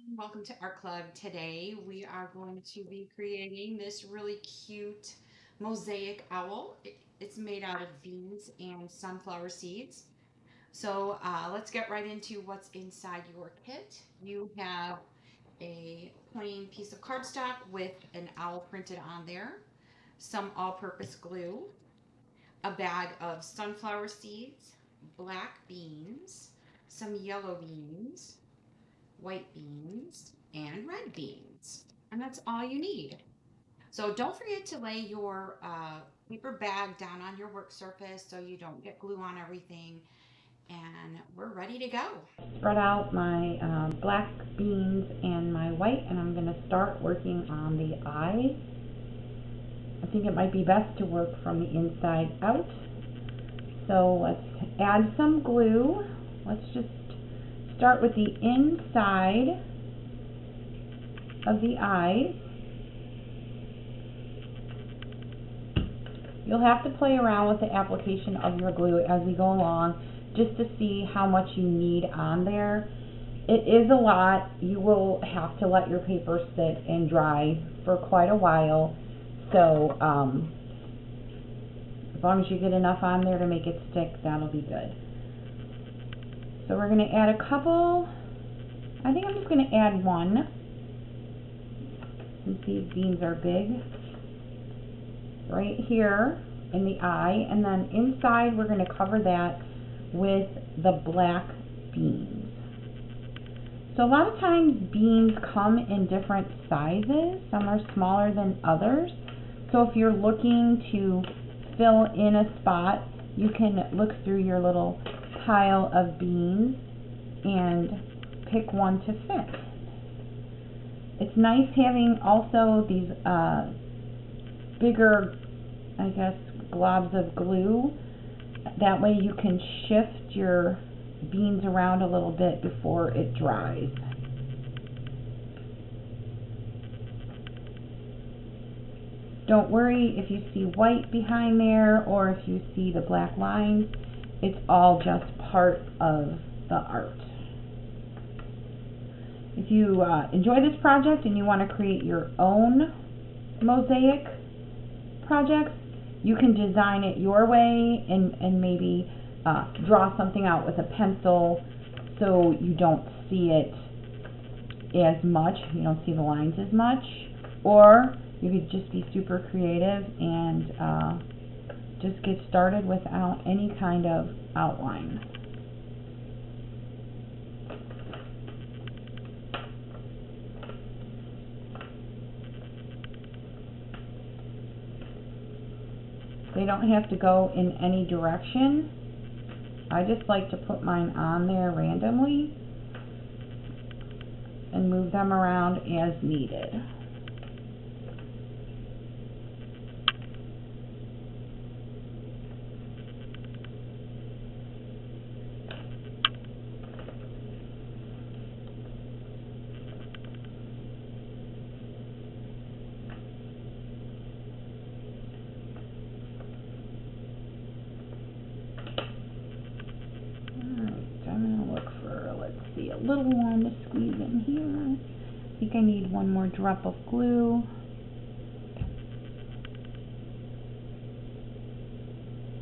Welcome to Art Club. Today we are going to be creating this really cute mosaic owl. It's made out of beans and sunflower seeds. So let's get right into what's inside your kit. You have a plain piece of cardstock with an owl printed on there, some all-purpose glue, a bag of sunflower seeds, black beans, some yellow beans, white beans, and red beans. And that's all you need. So don't forget to lay your paper bag down on your work surface so you don't get glue on everything. And we're ready to go. Spread out my black beans and my white, and I'm going to start working on the eyes. I think it might be best to work from the inside out. So let's add some glue. Let's just start with the inside of the eyes. You'll have to play around with the application of your glue as we go along just to see how much you need on there. It is a lot. You will have to let your paper sit and dry for quite a while. So as long as you get enough on there to make it stick, that'll be good. So we're going to add a couple. I think I'm just going to add one since these beans are big. Right here in the eye, and then inside we're going to cover that with the black beans. So a lot of times beans come in different sizes. Some are smaller than others. So if you're looking to fill in a spot, you can look through your little pile of beans and pick one to fit. It's nice having also these bigger, I guess, globs of glue. That way you can shift your beans around a little bit before it dries. Don't worry if you see white behind there or if you see the black lines. It's all just part of the art. If you enjoy this project and you want to create your own mosaic projects, you can design it your way and maybe draw something out with a pencil so you don't see it as much, you don't see the lines as much, or you could just be super creative and just get started without any kind of outline. They don't have to go in any direction. I just like to put mine on there randomly and move them around as needed. A little one to squeeze in here. I think I need one more drop of glue.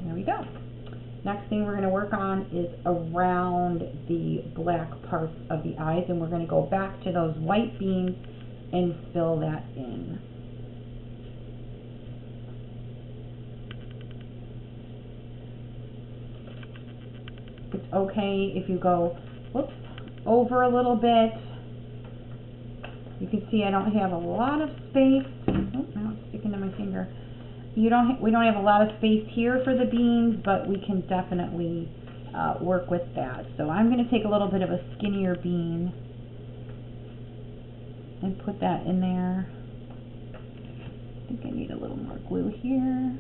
There we go. Next thing we're going to work on is around the black parts of the eyes, and we're going to go back to those white beans and fill that in. It's okay if you go, whoops, over a little bit. You can see I don't have a lot of space. Oh, now it's sticking to my finger. We don't have a lot of space here for the beans, but we can definitely work with that. So I'm going to take a little bit of a skinnier bean and put that in there. I think I need a little more glue here.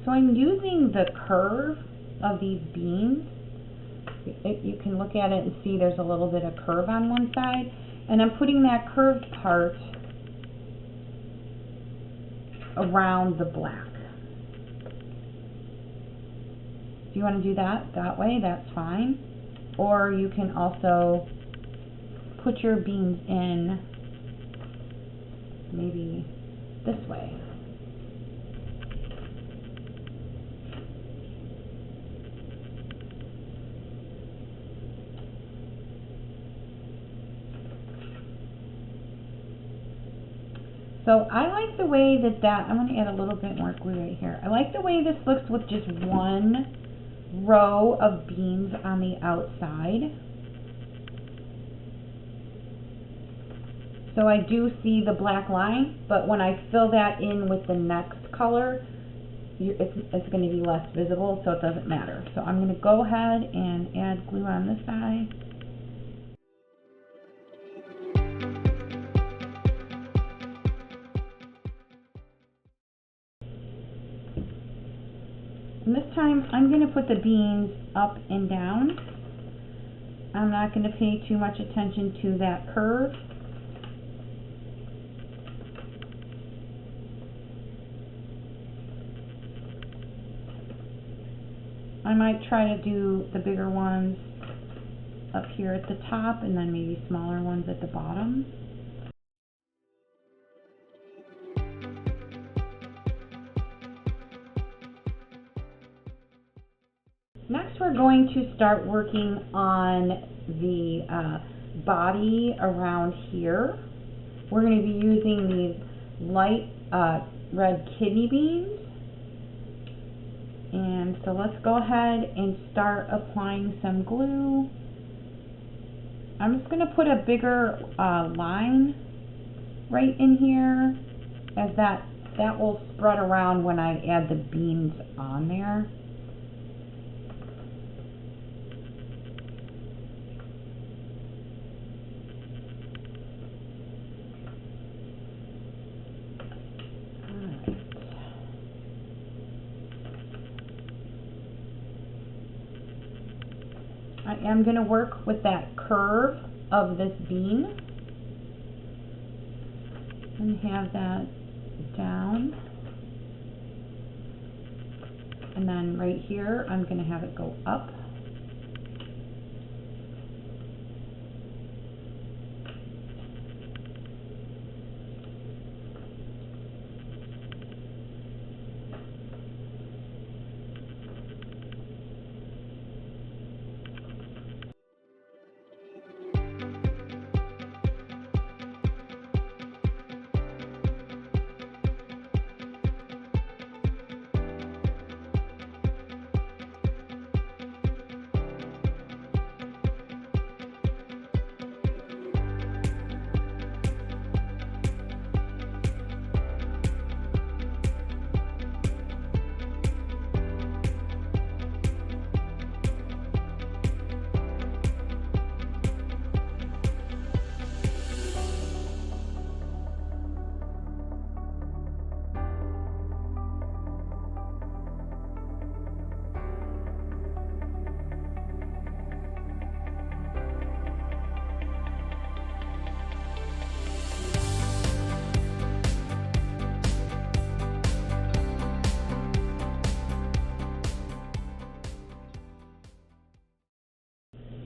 So I'm using the curve of these beans. You can look at it and see there's a little bit of curve on one side, and I'm putting that curved part around the black. If you want to do that way, that's fine. Or you can also put your beans in maybe this way. So I like the way that I'm going to add a little bit more glue right here. I like the way this looks with just one row of beans on the outside. So I do see the black line, but when I fill that in with the next color, it's going to be less visible, so it doesn't matter. So I'm going to go ahead and add glue on this side. And this time I'm going to put the beans up and down. I'm not going to pay too much attention to that curve. I might try to do the bigger ones up here at the top and then maybe smaller ones at the bottom. Next, we're going to start working on the body around here. We're going to be using these light red kidney beans. And so let's go ahead and start applying some glue. I'm just going to put a bigger line right in here, as that will spread around when I add the beans on there. I am going to work with that curve of this bean and have that down. And then right here, I'm going to have it go up.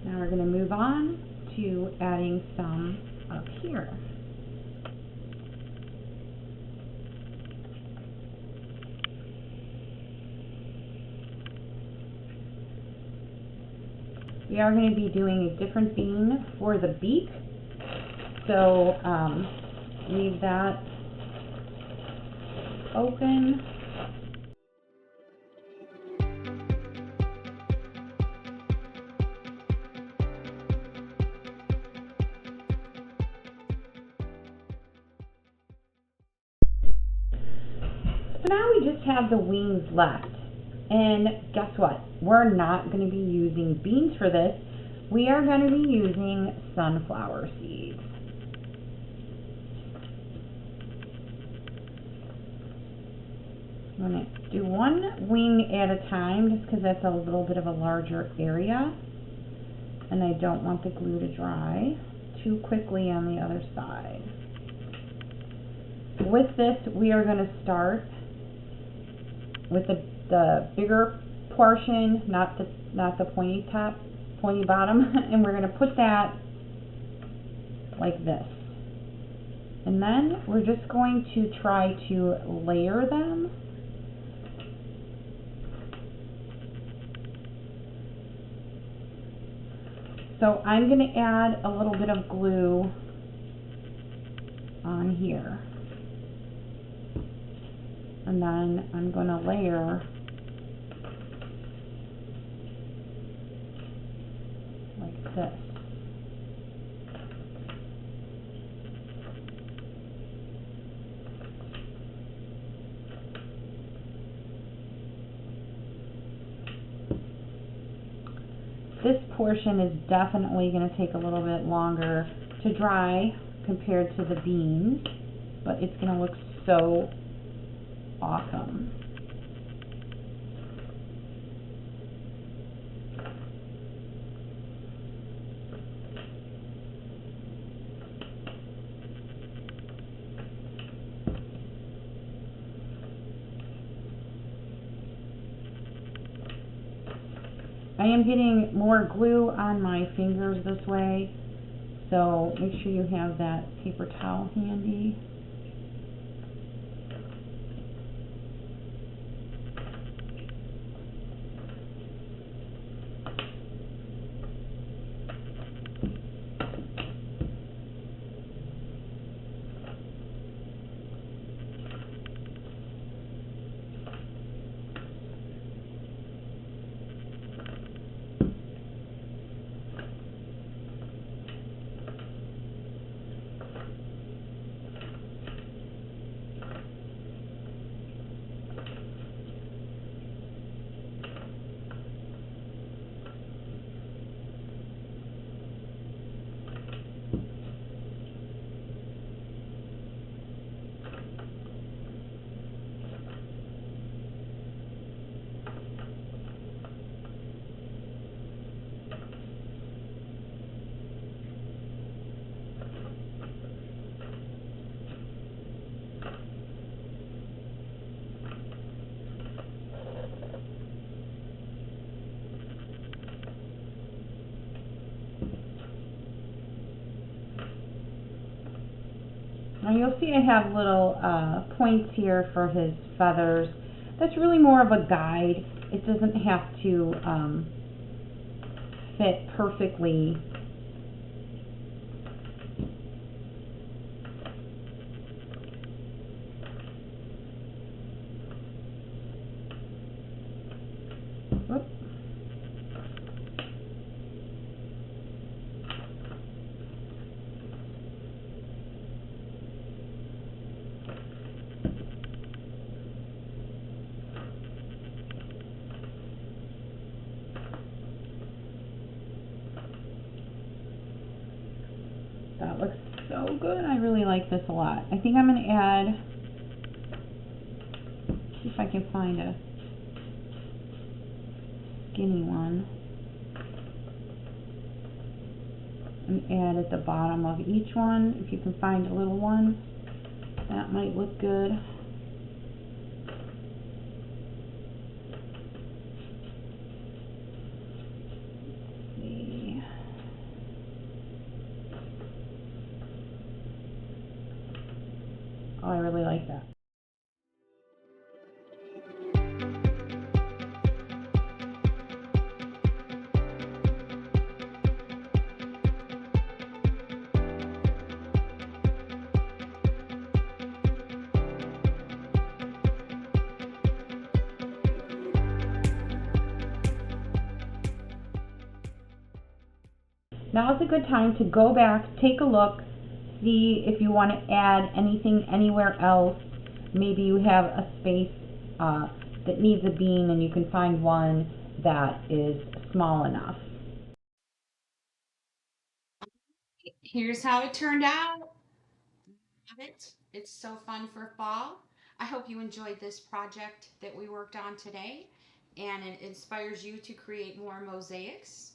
Now we're going to move on to adding some up here. We are going to be doing a different bean for the beak, so leave that open. So now we just have the wings left. And guess what? We're not going to be using beans for this. We are going to be using sunflower seeds. I'm going to do one wing at a time just because that's a little bit of a larger area. And I don't want the glue to dry too quickly on the other side. With this, we are going to start with the bigger portion, not the pointy top, pointy bottom, and we're going to put that like this. And then we're just going to try to layer them. So I'm going to add a little bit of glue on here. And then I'm going to layer like this. This portion is definitely going to take a little bit longer to dry compared to the beans, but it's going to look so awesome. I am getting more glue on my fingers this way, so make sure you have that paper towel handy. Now you'll see I have little points here for his feathers. That's really more of a guide. It doesn't have to fit perfectly. Whoop. That looks so good. I really like this a lot. I think I'm going to add, see if I can find a skinny one, and add at the bottom of each one. If you can find a little one, that might look good. Oh, I really like that. Now is a good time to go back, take a look, see if you want to add anything anywhere else. Maybe you have a space that needs a bean and you can find one that is small enough. Here's how it turned out. Love it. It's so fun for fall. I hope you enjoyed this project that we worked on today and it inspires you to create more mosaics.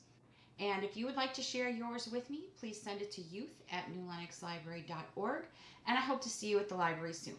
And if you would like to share yours with me, please send it to youth@newlenoxlibrary.org. And I hope to see you at the library soon.